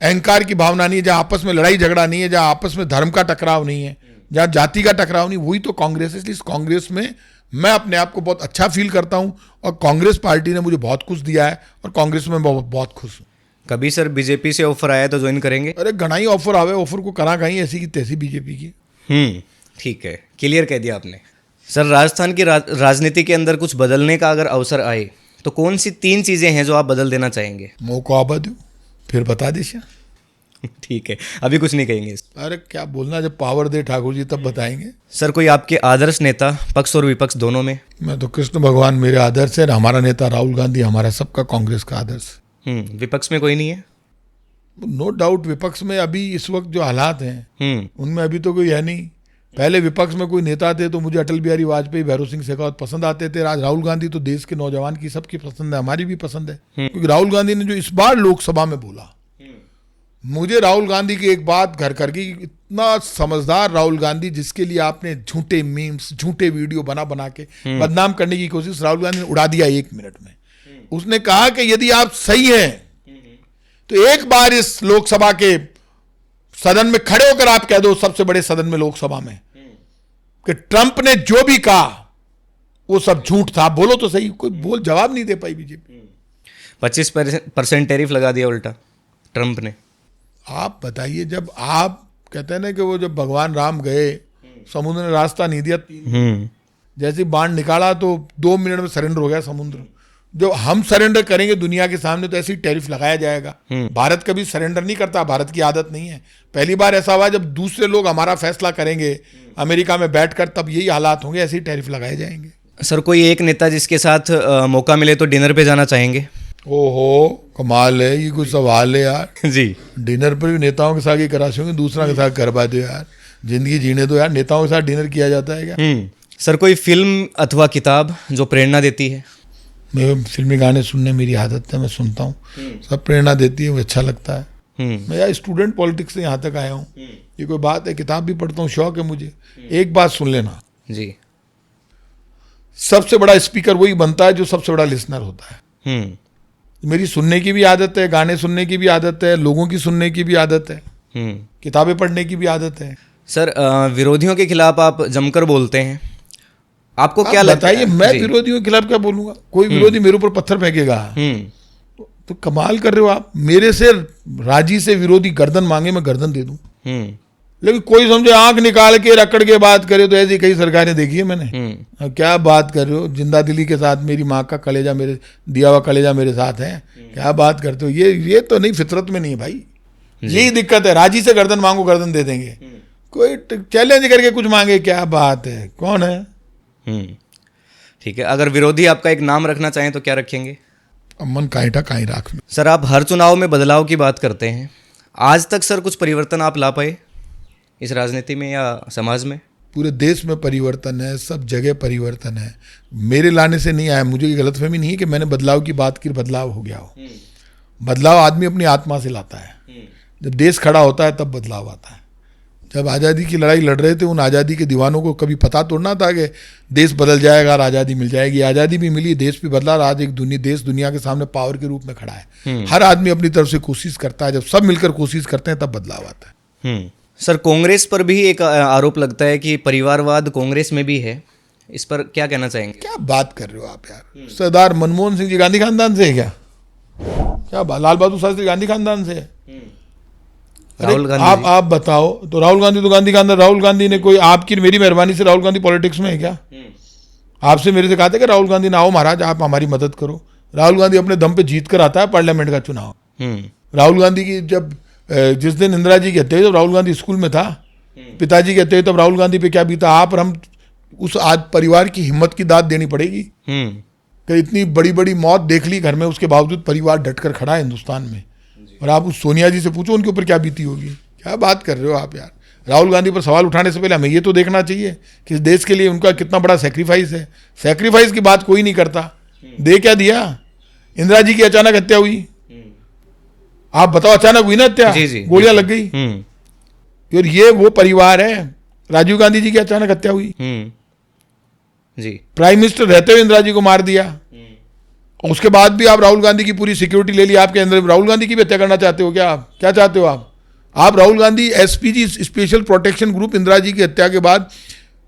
अहंकार की भावना नहीं है, जहां आपस में लड़ाई झगड़ा नहीं है, जहां आपस में धर्म का टकराव नहीं है, जहां जाति का टकराव नहीं, वही तो कांग्रेस है। इसलिए इस कांग्रेस में मैं अपने आप को बहुत अच्छा फील करता हूं और कांग्रेस पार्टी ने मुझे बहुत कुछ दिया है और कांग्रेस में बहुत खुश हूं। कभी सर बीजेपी से ऑफर आया तो ज्वाइन करेंगे? अरे घना ही ऑफर आवे, ऑफर को करा कहीं ऐसी की तैसी बीजेपी की। ठीक है, क्लियर कह दिया आपने। सर राजस्थान की राजनीति के अंदर कुछ बदलने का अगर अवसर आए तो कौन सी 3 चीजें हैं जो आप बदल देना चाहेंगे? मौका आबा दो फिर बता दीजिए। ठीक है, अभी कुछ नहीं कहेंगे। अरे क्या बोलना, जब पावर दे ठाकुर जी तब बताएंगे। सर कोई आपके आदर्श नेता पक्ष और विपक्ष दोनों में? मैं तो कृष्ण भगवान मेरे आदर्श है, हमारा नेता राहुल गांधी हमारा सबका कांग्रेस का आदर्श। विपक्ष में कोई नहीं है? नो डाउट विपक्ष में अभी इस वक्त जो हालात हैं उनमें अभी तो कोई है नहीं। पहले विपक्ष में कोई नेता थे तो मुझे अटल बिहारी वाजपेयी, भैरव सिंह शेखावत पसंद आते थे। आज राहुल गांधी तो देश के नौजवान की सबकी पसंद है, हमारी भी पसंद है। क्योंकि राहुल गांधी ने जो इस बार लोकसभा में बोला, मुझे राहुल गांधी की एक बात घर कर गई। इतना समझदार राहुल गांधी, जिसके लिए आपने झूठे मीम्स, झूठे वीडियो बना बना के बदनाम करने की कोशिश, राहुल गांधी ने उड़ा दिया 1 मिनट में। उसने कहा कि यदि आप सही हैं तो एक बार इस लोकसभा के सदन में खड़े होकर आप कह दो, सबसे बड़े सदन में लोकसभा में, कि ट्रंप ने जो भी कहा वो सब झूठ था। बोलो तो सही। कोई जवाब नहीं दे पाई बीजेपी। 25% टैरिफ लगा दिया उल्टा ट्रंप ने। आप बताइए, जब आप कहते हैं ना कि वो जब भगवान राम गए समुद्र ने रास्ता नहीं दिया, जैसे बाण निकाला तो 2 मिनट में सरेंडर हो गया समुद्र। जो हम सरेंडर करेंगे दुनिया के सामने तो ऐसे ही टैरिफ लगाया जाएगा। भारत कभी सरेंडर नहीं करता, भारत की आदत नहीं है। पहली बार ऐसा हुआ जब दूसरे लोग हमारा फैसला करेंगे अमेरिका में बैठकर, तब यही हालात होंगे, ऐसे ही टैरिफ लगाए जाएंगे। सर कोई एक नेता जिसके साथ मौका मिले तो डिनर पे जाना चाहेंगे? ओहो कमाल है, ये कुछ सवाल है यार जी। डिनर पर भी नेताओं के साथ ही करा होंगे, दूसरा के साथ करवा दो यार। जिंदगी जीने दो यार, नेताओं के साथ डिनर किया जाता है क्या? सर कोई फिल्म अथवा किताब जो प्रेरणा देती है? मैं फिल्मी गाने सुनने मेरी आदत है, मैं सुनता हूँ, सब प्रेरणा देती है, वो अच्छा लगता है। मैं यार स्टूडेंट पॉलिटिक्स से यहाँ तक आया हूँ, ये कोई बात है? किताब भी पढ़ता हूँ, शौक है मुझे। एक बात सुन लेना जी, सबसे बड़ा स्पीकर वही बनता है जो सबसे बड़ा लिसनर होता है। मेरी सुनने की भी आदत है, गाने सुनने की भी आदत है, लोगों की सुनने की भी आदत है, किताबें पढ़ने की भी आदत है। सर विरोधियों के खिलाफ आप जमकर बोलते हैं, आपको क्या लगता है? बताइए, मैं विरोधियों के खिलाफ क्या बोलूंगा? कोई विरोधी मेरे ऊपर पत्थर फेंकेगा तो कमाल कर रहे हो आप। मेरे से राजी से विरोधी गर्दन मांगे, मैं गर्दन दे दूं। लेकिन कोई समझे आंख निकाल के रकड़ के बात करे तो ऐसी कई सरकारें देखी है मैंने। क्या बात कर रहे हो? जिंदा दिली के साथ मेरी माँ का कलेजा, मेरे दिया हुआ कलेजा मेरे साथ है। क्या बात करते हो? ये तो नहीं, फितरत में नहीं है भाई। यही दिक्कत है, राजी से गर्दन मांगो गर्दन दे देंगे। कोई चैलेंज करके कुछ मांगे, क्या बात है? कौन है? ठीक है, अगर विरोधी आपका एक नाम रखना चाहें तो क्या रखेंगे? अमन काइटा काई राख। सर आप हर चुनाव में बदलाव की बात करते हैं, आज तक सर कुछ परिवर्तन आप ला पाए इस राजनीति में या समाज में? पूरे देश में परिवर्तन है, सब जगह परिवर्तन है। मेरे लाने से नहीं आया, मुझे ये गलतफहमी नहीं है कि मैंने बदलाव की बात की, बदलाव हो गया हो। बदलाव आदमी अपनी आत्मा से लाता है। जब देश खड़ा होता है तब बदलाव आता है। जब आज़ादी की लड़ाई लड़ रहे थे, उन आज़ादी के दीवानों को कभी पता तोड़ना था कि देश बदल जाएगा और आज़ादी मिल जाएगी। आज़ादी भी मिली, देश भी बदला, आज एक देश दुनिया के सामने पावर के रूप में खड़ा है। हर आदमी अपनी तरफ से कोशिश करता है, जब सब मिलकर कोशिश करते हैं तब बदलाव आता है। सर कांग्रेस पर भी एक आरोप लगता है कि परिवारवाद कांग्रेस में भी है, इस पर क्या कहना चाहेंगे? क्या बात कर रहे हो आप यार? सरदार मनमोहन सिंह जी गांधी खानदान से है क्या? लाल बहादुर शास्त्री गांधी खानदान से है? राहुल गांधी आप बताओ तो। राहुल गांधी तो गांधी खानदान। राहुल गांधी ने कोई आपकी मेरी मेहरबानी से राहुल गांधी पॉलिटिक्स में है क्या? आपसे मेरे से कहा था कि राहुल गांधी ना आओ महाराज, आप हमारी मदद करो। राहुल गांधी अपने दम पे जीत कर आता है पार्लियामेंट का चुनाव। राहुल गांधी की जब जिस दिन इंदिरा जी की हत्या हुई तब राहुल गांधी स्कूल में था, पिताजी की हत्या हुई तब राहुल गांधी पे क्या बीता आप और हम। उस आज परिवार की हिम्मत की दाद देनी पड़ेगी। कि इतनी बड़ी बड़ी मौत देख ली घर में, उसके बावजूद परिवार डट कर खड़ा है हिंदुस्तान में। और आप उस सोनिया जी से पूछो उनके ऊपर क्या बीती होगी। क्या बात कर रहे हो आप यार। राहुल गांधी पर सवाल उठाने से पहले हमें ये तो देखना चाहिए कि इस देश के लिए उनका कितना बड़ा सेक्रीफाइस है। सेक्रीफाइस की बात कोई नहीं करता। दे क्या दिया? इंदिरा जी की अचानक हत्या हुई, आप बताओ, अचानक हुई ना हत्या, गोलियां लग गई। और ये वो परिवार है, राजीव गांधी जी की अचानक हत्या हुई, जी, प्राइम मिनिस्टर रहते हुए इंदिरा जी को मार दिया। उसके बाद भी आप राहुल गांधी की पूरी सिक्योरिटी ले ली। आपके अंदर राहुल गांधी की भी हत्या करना चाहते हो क्या? आप क्या चाहते हो? आप Rahul Gandhi SPG, special protection group, Indira ji की हत्या के बाद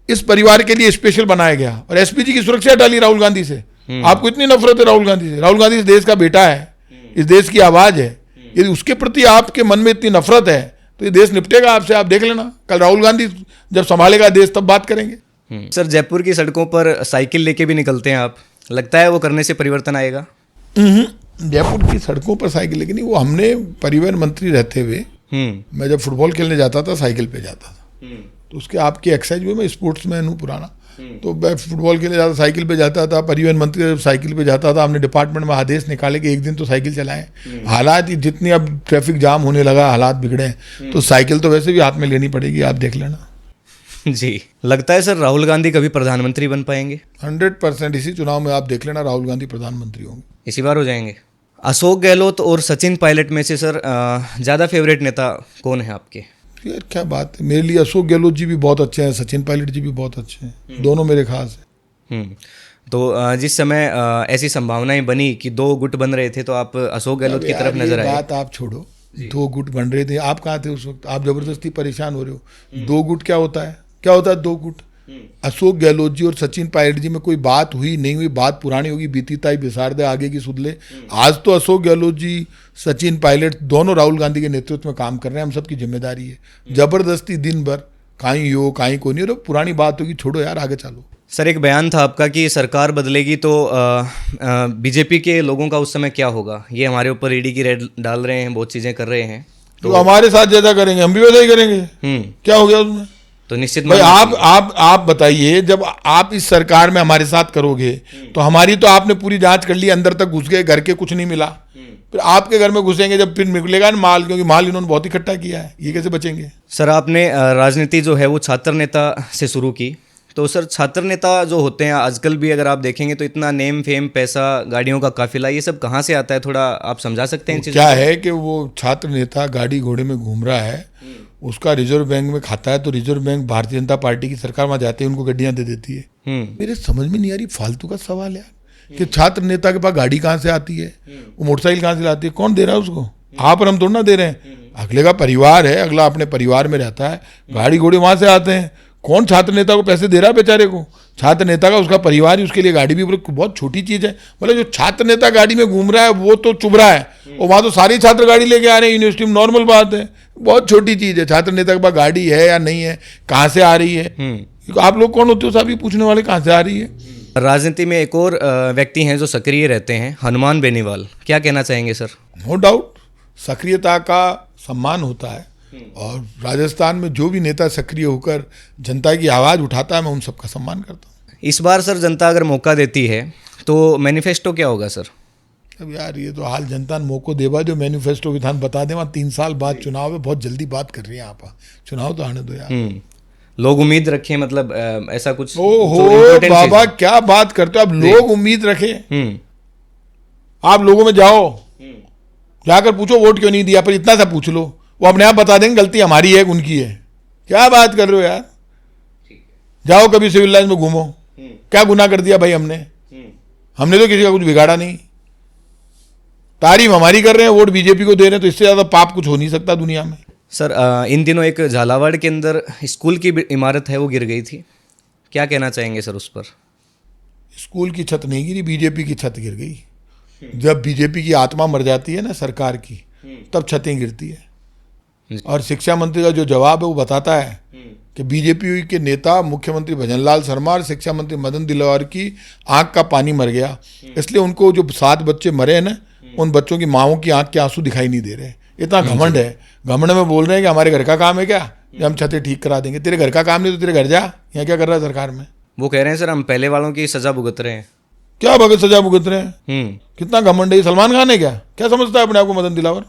इस परिवार के लिए स्पेशल बनाया गया और एसपीजी की सुरक्षा डाली राहुल गांधी से। आपको इतनी नफरत है राहुल गांधी से? राहुल गांधी इस देश का बेटा है, इस देश की आवाज है। यदि उसके प्रति आपके मन में इतनी नफरत है तो ये देश निपटेगा आपसे। आप देख लेना, कल राहुल गांधी जब संभालेगा देश तब बात करेंगे। सर, जयपुर की सड़कों पर साइकिल लेके भी निकलते हैं आप, लगता है वो करने से परिवर्तन आएगा? जयपुर की सड़कों पर साइकिल लेके नहीं, वो हमने परिवहन मंत्री रहते हुए मैं जब फुटबॉल खेलने जाता था साइकिल पे जाता था। तो उसके आपकी एक्सरसाइज में, मैं स्पोर्ट्स मैन हूँ पुराना, तो मैं फुटबॉल खेलने जाता साइकिल पे जाता था। परिवहन मंत्री जब साइकिल पे जाता था, हमने डिपार्टमेंट में आदेश निकाले कि एक दिन तो साइकिल चलाएं। हालात जितनी अब ट्रैफिक जाम होने लगा, हालात बिगड़े हैं, तो साइकिल तो वैसे भी हाथ में लेनी पड़ेगी, आप देख लेना। जी, लगता है सर राहुल गांधी कभी प्रधानमंत्री बन पाएंगे? 100% इसी चुनाव में आप देख लेना, राहुल गांधी प्रधानमंत्री होंगे, इसी बार हो जाएंगे। अशोक गहलोत और सचिन पायलट में से सर ज़्यादा फेवरेट नेता कौन है आपके? यार क्या बात है, मेरे लिए अशोक गहलोत जी भी बहुत अच्छे हैं, सचिन पायलट जी भी बहुत अच्छे हैं, दोनों मेरे खास हैं। तो जिस समय ऐसी संभावनाएं बनी कि दो गुट बन रहे थे, तो आप अशोक गहलोत की तरफ नजर आए? बात आप छोड़ो, दो गुट बन रहे थे, आप कहाँ थे उस वक्त? आप जबरदस्ती परेशान हो रहे हो। दो गुट क्या होता है? क्या होता है दो गुट? अशोक गहलोत जी और सचिन पायलट जी में कोई बात हुई नहीं हुई, बात पुरानी होगी, बीती ताई बिसार दे, आगे की सुध ले। आज तो अशोक गहलोत जी, सचिन पायलट दोनों राहुल गांधी के नेतृत्व में काम कर रहे हैं, हम सबकी जिम्मेदारी है। जबरदस्ती दिन भर कहीं हो कहीं को नहीं, और पुरानी बात होगी, छोड़ो यार, आगे चलो। सर, एक बयान था आपका कि सरकार बदलेगी तो बीजेपी के लोगों का उस समय क्या होगा? ये हमारे ऊपर ईडी की रेड डाल रहे हैं, बहुत चीज़ें कर रहे हैं, तो हमारे साथ जैसा करेंगे हम भी वैसा ही करेंगे। क्या हो गया उसमें? तो निश्चित भाई आप बताइए, जब आप इस सरकार में हमारे साथ करोगे तो हमारी तो आपने पूरी जांच कर ली, अंदर तक घुस गए, घर के कुछ नहीं मिला, फिर आपके घर में घुसेंगे जब, फिर मिलेगा ना माल, क्योंकि माल इन्होंने बहुत इकट्ठा किया है, ये कैसे बचेंगे? सर, आपने राजनीति जो है वो छात्र नेता से शुरू की, तो सर छात्र नेता जो होते हैं आजकल भी अगर आप देखेंगे तो इतना नेम फेम, पैसा, गाड़ियों का काफिला, ये सब कहाँ से आता है? थोड़ा आप समझा सकते हैं? क्या है कि वो छात्र नेता गाड़ी घोड़े में घूम रहा है, उसका रिजर्व बैंक में खाता है, तो reserve bank Bharatiya Janata party की सरकार वहां जाते हैं, उनको गड्डियां दे देती है। मेरे समझ में नहीं आ रही, फालतू का सवाल है कि छात्र नेता के पास गाड़ी कहाँ से आती है, वो मोटरसाइकिल कहाँ से लाती है, कौन दे रहा है उसको? आप और हम थोड़ा ना दे रहे हैं, अगले का परिवार है, अगला अपने परिवार में रहता है, गाड़ी घोड़े वहां से आते हैं। कौन छात्र नेता को पैसे दे रहा है बेचारे को? छात्र नेता का उसका परिवार ही उसके लिए गाड़ी भी बहुत छोटी चीज है। मतलब जो छात्र नेता गाड़ी में घूम रहा है वो तो चुभ रहा है, और वहां तो सारे छात्र गाड़ी लेके आ रहे हैं यूनिवर्सिटी में, नॉर्मल बात है, बहुत छोटी चीज है। छात्र नेता के पास गाड़ी है या नहीं है, कहाँ से आ रही है? आप लोग कौन होते हो साहब ये पूछने वाले, कहाँ से आ रही है? राजनीति में एक और व्यक्ति हैं जो सक्रिय रहते हैं, हनुमान बेनीवाल, क्या कहना चाहेंगे सर? नो डाउट सक्रियता का सम्मान होता है, और राजस्थान में जो भी नेता सक्रिय होकर जनता की आवाज़ उठाता है, मैं उन सबका सम्मान करता हूँ। इस बार सर जनता अगर मौका देती है तो मैनिफेस्टो क्या होगा सर? अब यार ये तो हाल जनता ने मौको देवा, जो मैनिफेस्टो विधान बता दे, वहाँ 3 साल बाद चुनाव है, बहुत जल्दी बात कर रही है आप, चुनाव तो आने दो यार। लोग उम्मीद रखें, मतलब ऐसा कुछ? ओहो बाबा क्या बात करते हो आप, लोग उम्मीद रखें? आप लोगों में जाओ, जाकर पूछो वोट क्यों नहीं दिया, पर इतना सा पूछ लो, वो अपने आप बता देंगे गलती हमारी है उनकी है। क्या बात कर रहे हो यार? जाओ कभी सिविल लाइन में घूमो, क्या गुनाह कर दिया भाई हमने? हमने तो किसी का कुछ बिगाड़ा नहीं, तारीफ हमारी कर रहे हैं, वोट बीजेपी को दे रहे हैं, तो इससे ज्यादा पाप कुछ हो नहीं सकता दुनिया में। सर, इन दिनों एक झालावाड़ के अंदर स्कूल की इमारत है वो गिर गई थी, क्या कहना चाहेंगे सर उस पर? स्कूल की छत नहीं गिरी, बीजेपी की छत गिर गई। जब बीजेपी की आत्मा मर जाती है ना सरकार की, तब छतें गिरती है। और शिक्षा मंत्री का जो जवाब है वो बताता है कि बीजेपी के नेता मुख्यमंत्री भजनलाल शर्मा और शिक्षा मंत्री मदन दिलवार की आंख का पानी मर गया, इसलिए उनको जो 7 बच्चे मरे हैं ना, उन बच्चों की माओं की आंख के आंसू दिखाई नहीं दे रहे। इतना घमंड है, घमंड में बोल रहे हैं कि हमारे घर का काम है क्या, हम छतें ठीक करा देंगे। तेरे घर का काम नहीं तो तेरे घर जा, यहाँ क्या कर रहा है सरकार में? वो कह रहे हैं सर हम पहले वालों की सजा भुगत रहे हैं। क्या भगत सजा भुगत रहे हैं? कितना घमंड है सलमान खान है क्या समझता है अपने आप को मदन दिलावर?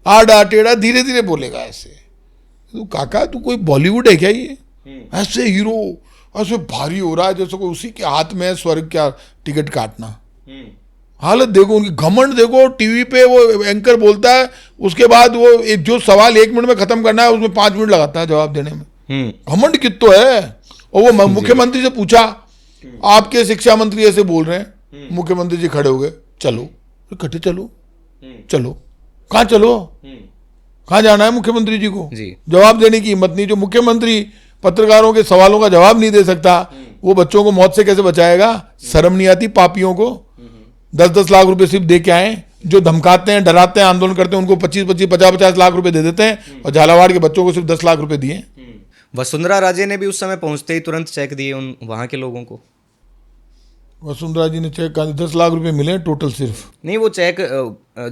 आड़ा टेढ़ा धीरे धीरे बोलेगा ऐसे। तो काका तू कोई बॉलीवुड है क्या ये? ऐसे हीरो ऐसे भारी हो रहा है जैसे कोई उसी के हाथ में है स्वर्ग का टिकट काटना। हालत देखो उनकी, घमंड देखो। टीवी पे वो एंकर बोलता है, उसके बाद वो जो सवाल 1 मिनट में खत्म करना है उसमें 5 मिनट लगाता है जवाब देने में। घमंड कितना है। और वो मुख्यमंत्री से पूछा, आपके शिक्षा मंत्री ऐसे बोल रहे हैं। मुख्यमंत्री जी खड़े हो गए, चलो कटे चलो चलो। कहाँ चलो? कहाँ जाना है मुख्यमंत्री जी को? जवाब देने की हिम्मत नहीं। जो मुख्यमंत्री पत्रकारों के सवालों का जवाब नहीं दे सकता, वो बच्चों को मौत से कैसे बचाएगा? शर्म नहीं आती पापियों को? 10-10 लाख रुपए सिर्फ दे के आए। जो धमकाते हैं, डराते हैं, आंदोलन करते हैं, उनको 25-25, 50-50 लाख रुपए दे देते हैं, और झालावाड़ के बच्चों को सिर्फ 10 लाख रुपए दिए। वसुंधरा राजे ने भी उस समय पहुंचते ही तुरंत चेक दिए उन वहां के लोगों को। वसुंधरा जी ने चेक 10 लाख रुपए मिले टोटल सिर्फ? नहीं, वो चेक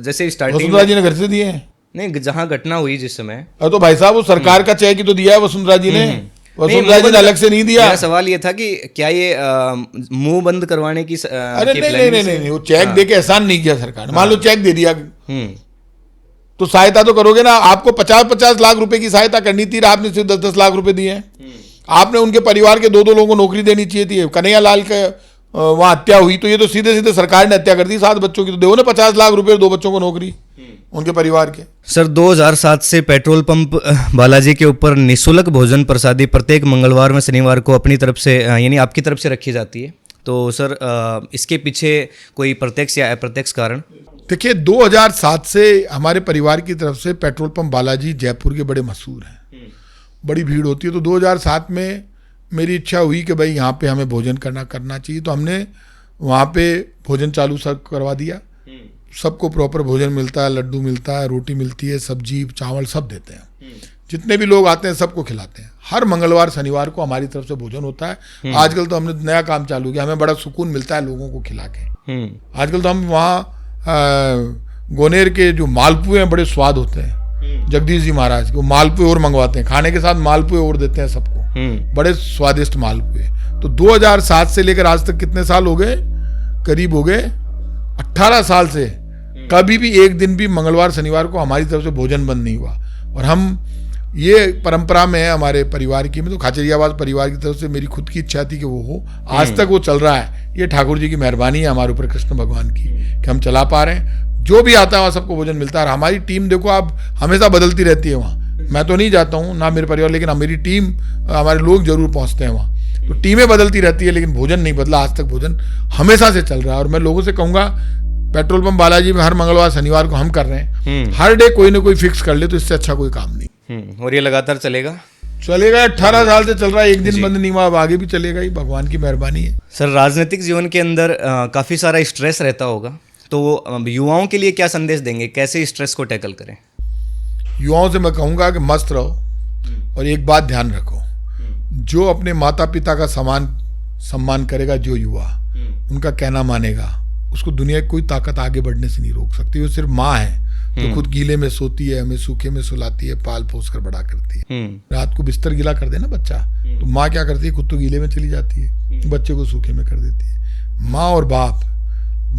जैसे स्टार्टिंग वसुंधरा जी ने घर से दिए हैं? नहीं, जहां घटना हुई जिस समय। तो भाई साहब वो सरकार का चेक ही तो दिया है वसुंधरा जी ने। वसुंधरा जी ने अलग से नहीं दिया। मेरा सवाल ये था कि क्या ये मुंह बंद करवाने की अरे नहीं, वो चेक दे के एहसान नहीं किया सरकार ने। मान लो चेक दे दिया तो सहायता तो करोगे ना। आपको 50-50 लाख रुपए की सहायता करनी थी, आपने सिर्फ 10-10 लाख रुपए दिए हैं। आपने उनके परिवार के 2-2 लोगों को नौकरी देनी चाहिए थी। कन्हैया लाल के वहां हत्या हुई तो ये तो सीधे सीधे सरकार ने हत्या कर दी 7 बच्चों की। तो दो ना 50 लाख रुपए 2 बच्चों को नौकरी उनके परिवार के। सर 2007 से पेट्रोल पंप बालाजी के ऊपर निःशुल्क भोजन प्रसादी प्रत्येक मंगलवार में शनिवार को अपनी तरफ से यानी आपकी तरफ से रखी जाती है। तो सर इसके पीछे कोई प्रत्यक्ष या अप्रत्यक्ष कारण? देखिए 2007 से हमारे परिवार की तरफ से पेट्रोल पंप बालाजी जयपुर के बड़े मशहूर हैं, बड़ी भीड़ होती है। तो 2007 में मेरी इच्छा हुई कि भाई यहाँ पे हमें भोजन करना चाहिए। तो हमने वहाँ पे भोजन चालू सब करवा दिया। सबको प्रॉपर भोजन मिलता है, लड्डू मिलता है, रोटी मिलती है, सब्जी चावल सब देते हैं। जितने भी लोग आते हैं सबको खिलाते हैं। हर मंगलवार शनिवार को हमारी तरफ से भोजन होता है। आजकल तो हमने नया काम चालू किया, हमें बड़ा सुकून मिलता है लोगों को खिला के। आजकल तो हम वहाँ गोनेर के जो मालपुए हैं बड़े स्वाद होते हैं, जगदीश जी महाराज को मालपुए और मंगवाते हैं, खाने के साथ मालपुए और देते हैं सबको, बड़े स्वादिष्ट मालपुए। तो 2007 से लेकर आज तक कितने साल हो गए? करीब हो गए 18 साल से कभी भी एक दिन भी मंगलवार शनिवार को हमारी तरफ से भोजन बंद नहीं हुआ। और हम ये परंपरा में है हमारे परिवार की। में तो खाचरियावास परिवार की तरफ से मेरी खुद की इच्छा थी कि वो हो, आज तक वो चल रहा है। ये ठाकुर जी की मेहरबानी है हमारे ऊपर, कृष्ण भगवान की, कि हम चला पा रहे हैं। जो भी आता है वहाँ सबको भोजन मिलता है। और हमारी टीम देखो आप हमेशा बदलती रहती है वहाँ। मैं तो नहीं जाता हूँ ना मेरे परिवार, लेकिन मेरी टीम, हमारे लोग जरूर पहुँचते हैं वहाँ। तो टीमें बदलती रहती है लेकिन भोजन नहीं बदला। आज तक भोजन हमेशा से चल रहा है। और मैं लोगों से कहूँगा पेट्रोल पंप बालाजी में हर मंगलवार शनिवार को हम कर रहे हैं। हर डे कोई ना कोई फिक्स कर ले तो इससे अच्छा कोई काम नहीं। और ये लगातार चलेगा? 18 साल से चल रहा है, एक दिन बंद नहीं हुआ, अब आगे भी चलेगा ही, भगवान की मेहरबानी है। सर राजनीतिक जीवन के अंदर काफ़ी सारा स्ट्रेस रहता होगा, तो युवाओं के लिए क्या संदेश देंगे, कैसे स्ट्रेस को टैकल करें? युवाओं से मैं कहूँगा कि मस्त रहो और एक बात ध्यान रखो, जो अपने माता पिता का सम्मान करेगा, जो युवा उनका कहना मानेगा, उसको दुनिया की कोई ताकत आगे बढ़ने से नहीं रोक सकती। वो सिर्फ माँ है तो खुद गीले में सोती है, हमें सूखे में सुलाती है, पाल पोस कर बड़ा करती है। रात को बिस्तर गीला कर दे ना बच्चा, तो माँ क्या करती है, खुद तो गीले में चली जाती है, बच्चे को सूखे में कर देती है। माँ और बाप,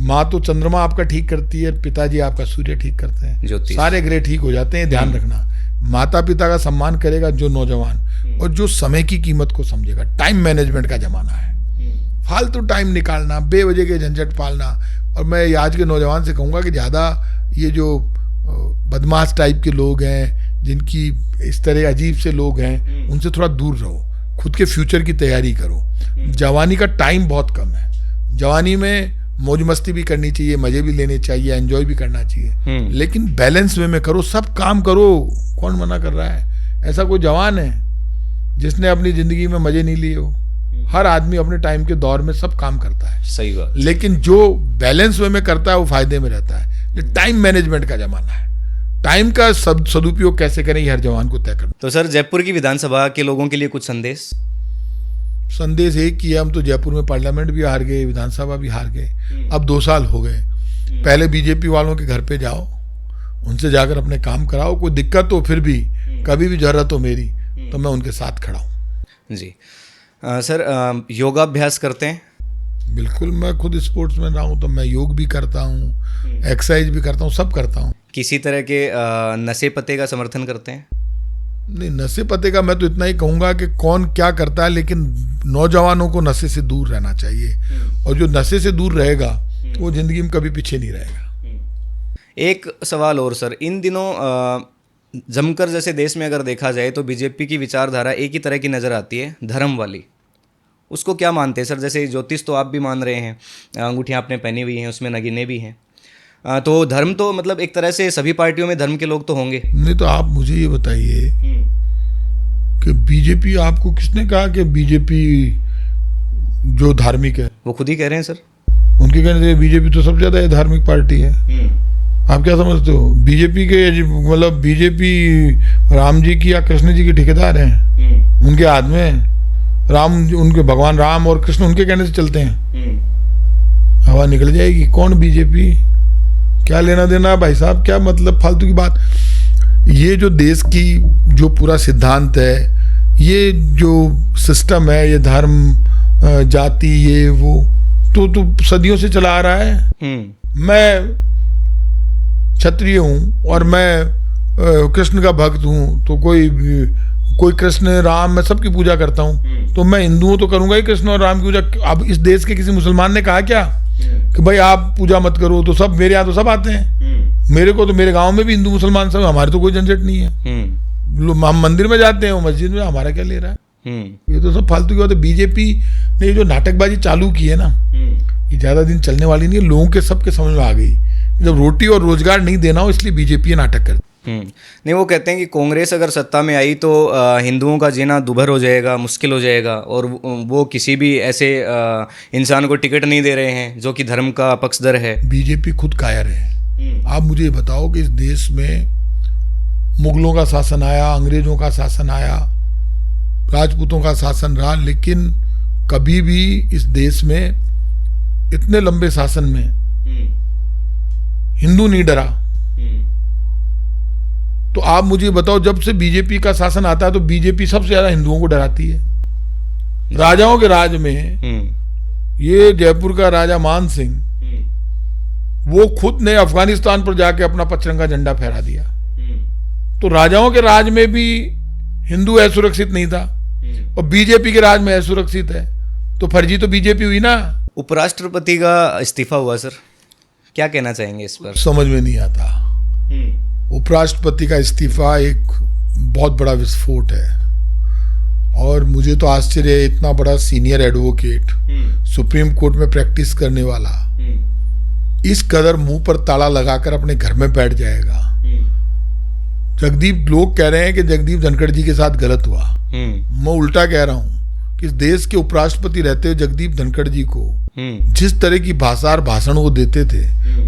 माँ तो चंद्रमा आपका ठीक करती है, पिताजी आपका सूर्य ठीक करते हैं, सारे ग्रह ठीक हो जाते हैं। ध्यान रखना, माता पिता का सम्मान करेगा जो नौजवान, और जो समय की कीमत को समझेगा। टाइम मैनेजमेंट का जमाना है, फालतू टाइम निकालना, बेवजह के झंझट पालना। और मैं आज के नौजवान से कहूँगा कि ज़्यादा ये जो बदमाश टाइप के लोग हैं, जिनकी इस तरह अजीब से लोग हैं, उनसे थोड़ा दूर रहो। खुद के फ्यूचर की तैयारी करो। जवानी का टाइम बहुत कम है। जवानी में मौज मस्ती भी करनी चाहिए, मजे भी लेने चाहिए, एंजॉय भी करना चाहिए, लेकिन बैलेंस वे में करो, सब काम करो। कौन मना कर रहा है? ऐसा कोई जवान है जिसने अपनी जिंदगी में मजे नहीं लिए हो? हर आदमी अपने टाइम के दौर में सब काम करता है, सही बात। लेकिन जो बैलेंस वे में करता है वो फायदे में रहता है। ये टाइम मैनेजमेंट का जमाना है, टाइम का सदुपयोग कैसे करें, हर जवान को तय करना। तो सर जयपुर की विधानसभा के लोगों के लिए कुछ संदेश एक ही है, हम तो जयपुर में पार्लियामेंट भी हार गए, विधानसभा भी हार गए, अब 2 साल हो गए। पहले बीजेपी वालों के घर पे जाओ, उनसे जाकर अपने काम कराओ, कोई दिक्कत हो फिर भी कभी भी जरूरत हो मेरी तो मैं उनके साथ खड़ा हूँ। जी सर योगाभ्यास करते हैं? बिल्कुल, मैं खुद स्पोर्ट्स में रहा हूँ तो मैं योग भी करता हूँ, एक्सरसाइज भी करता हूँ, सब करता हूँ। किसी तरह के नशे पते का समर्थन करते हैं? नहीं, नशे पते का मैं तो इतना ही कहूँगा कि कौन क्या करता है, लेकिन नौजवानों को नशे से दूर रहना चाहिए, और जो नशे से दूर रहेगा वो ज़िंदगी में कभी पीछे नहीं रहेगा। एक सवाल और सर, इन दिनों जमकर जैसे देश में अगर देखा जाए तो बीजेपी की विचारधारा एक ही तरह की नज़र आती है, धर्म वाली। उसको क्या मानते हैं सर? जैसे ज्योतिष तो आप भी मान रहे हैं, अंगूठियाँ आपने पहनी हुई हैं, उसमें नगीने भी हैं, तो धर्म तो मतलब एक तरह से सभी पार्टियों में धर्म के लोग तो होंगे। नहीं तो आप मुझे ये बताइए कि बीजेपी, आपको किसने कहा कि बीजेपी जो धार्मिक है? वो खुद ही कह रहे हैं सर। उनके कहने से बीजेपी तो सबसे ज़्यादा धार्मिक पार्टी है। आप क्या समझते हो? बीजेपी के मतलब बीजेपी राम जी की या कृष्ण जी की ठेकेदार हैं? उनके हाथ में राम, उनके भगवान राम और कृष्ण उनके कहने से चलते हैं। हवा निकल जाएगी। कौन बीजेपी? क्या लेना देना भाई साहब, क्या मतलब फालतू की बात। ये जो देश की जो पूरा सिद्धांत है, ये जो सिस्टम है, ये धर्म जाति ये वो तो सदियों से चला आ रहा है। मैं क्षत्रिय हूँ और मैं कृष्ण का भक्त हूँ, तो कोई कृष्ण राम, मैं सबकी पूजा करता हूँ, तो मैं हिंदुओं तो करूँगा ही कृष्ण और राम की पूजा। अब इस देश के किसी मुसलमान ने कहा क्या कि भाई आप पूजा मत करो? तो सब मेरे यहाँ तो सब आते हैं, मेरे को तो मेरे गांव में भी हिंदू मुसलमान सब, हमारे तो कोई झंझट नहीं है। हम मंदिर में जाते हैं, वो मस्जिद में, हमारा क्या ले रहा है? ये तो सब फालतू की बात है। बीजेपी ने जो नाटकबाजी चालू की है ना, ये ज़्यादा दिन चलने वाली नहीं है। लोगों के सबके समझ में आ गई, जब रोटी और रोजगार नहीं देना हो इसलिए बीजेपी ये नाटक करती। नहीं, वो कहते हैं कि कांग्रेस अगर सत्ता में आई तो हिंदुओं का जीना दुभर हो जाएगा, मुश्किल हो जाएगा, और वो किसी भी ऐसे इंसान को टिकट नहीं दे रहे हैं जो कि धर्म का पक्षधर है। बीजेपी खुद कायर है। आप मुझे बताओ कि इस देश में मुगलों का शासन आया, अंग्रेजों का शासन आया, राजपूतों का शासन रहा, लेकिन कभी भी इस देश में इतने लंबे शासन में हिंदू नहीं डरा। तो आप मुझे बताओ, जब से बीजेपी का शासन आता है तो बीजेपी सबसे ज्यादा हिंदुओं को डराती है। राजाओं के राज में ये जयपुर का राजा मान सिंह, वो खुद ने अफगानिस्तान पर जाके अपना पचरंगा झंडा फहरा दिया। तो राजाओं के राज में भी हिंदू असुरक्षित नहीं था, और बीजेपी के राज में असुरक्षित है, तो फर्जी तो बीजेपी हुई ना। उपराष्ट्रपति का इस्तीफा हुआ सर, क्या कहना चाहेंगे इस पर? समझ में नहीं आता। उपराष्ट्रपति का इस्तीफा एक बहुत बड़ा विस्फोट है, और मुझे तो आश्चर्य है, इतना बड़ा सीनियर एडवोकेट, सुप्रीम कोर्ट में प्रैक्टिस करने वाला, इस कदर मुंह पर ताला लगाकर अपने घर में बैठ जाएगा। जगदीप, लोग कह रहे हैं कि जगदीप धनखड़ जी के साथ गलत हुआ। मैं उल्टा कह रहा हूँ कि इस देश के उपराष्ट्रपति रहते हुए जगदीप धनखड़ जी को जिस तरह की भाषा और भाषण वो देते थे,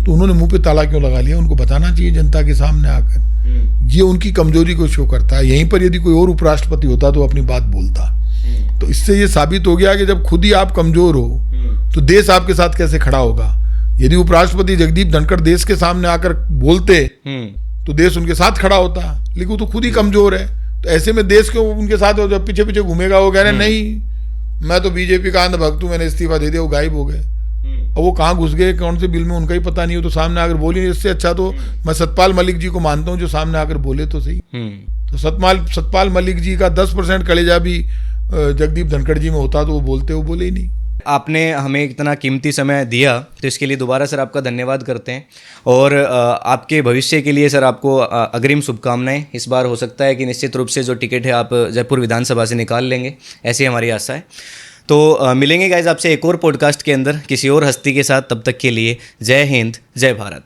तो उन्होंने मुंह पे ताला क्यों लगा लिया? उनको बताना चाहिए जनता के सामने आकर। ये उनकी कमजोरी को शो करता है। यहीं पर यदि कोई और उपराष्ट्रपति होता तो अपनी बात बोलता। तो इससे ये साबित हो गया कि जब खुद ही आप कमजोर हो तो देश आपके साथ कैसे खड़ा होगा। यदि उपराष्ट्रपति जगदीप धनखड़ देश के सामने आकर बोलते तो देश उनके साथ खड़ा होता, लेकिन वो तो खुद ही कमजोर है। तो ऐसे में देश क्यों उनके साथ हो? जब पीछे पीछे घूमेगा, वो कह रहे नहीं मैं तो बीजेपी का अंध भक्त हूँ, मैंने इस्तीफा दे दिया, वो गायब हो गए। और वो कहाँ घुस गए, कौन से बिल में, उनका ही पता नहीं हो, तो सामने आकर बोली। इससे अच्छा तो मैं सतपाल मलिक जी को मानता हूँ, जो सामने आकर बोले तो सही। तो सतपाल मलिक जी का 10% कलेजा भी जगदीप धनखड़ जी में होता तो वो बोलते, वो बोले ही नहीं। आपने हमें इतना कीमती समय दिया, तो इसके लिए दोबारा सर आपका धन्यवाद करते हैं, और आपके भविष्य के लिए सर आपको अग्रिम शुभकामनाएं। इस बार हो सकता है कि निश्चित रूप से जो टिकट है आप जयपुर विधानसभा से निकाल लेंगे, ऐसी हमारी आशा है। तो मिलेंगे गाइज आपसे एक और पॉडकास्ट के अंदर किसी और हस्ती के साथ। तब तक के लिए जय हिंद, जय भारत।